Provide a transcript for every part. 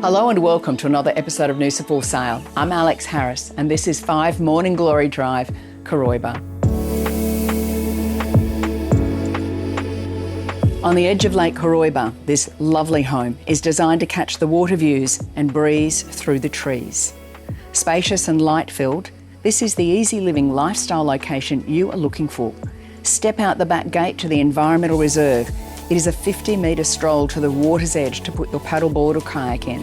Hello and welcome to another episode of Noosa For Sale. I'm Alex Harris and this is 5 Morning Glory Drive, Cooroibah. On the edge of Lake Cooroibah, this lovely home is designed to catch the water views and breeze through the trees. Spacious and light-filled, this is the easy living lifestyle location you are looking for. Step out the back gate to the environmental reserve. It is a 50-metre stroll to the water's edge to put your paddleboard or kayak in.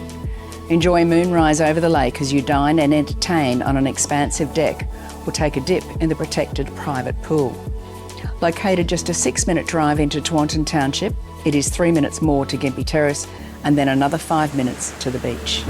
Enjoy moonrise over the lake as you dine and entertain on an expansive deck or take a dip in the protected private pool. Located just a 6-minute drive into Taunton Township, it is 3 minutes more to Gympie Terrace and then another 5 minutes to the beach.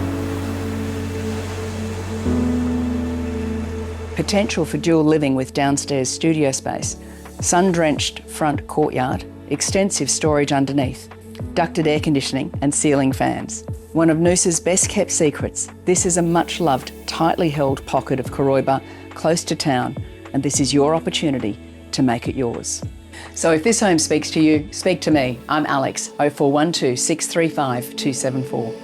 Potential for dual living with downstairs studio space, sun-drenched front courtyard, extensive storage underneath, ducted air conditioning and ceiling fans. One of Noosa's best kept secrets, this is a much loved, tightly held pocket of Cooroibah, close to town, and this is your opportunity to make it yours. So if this home speaks to you, speak to me. I'm Alex, 0412 635 274.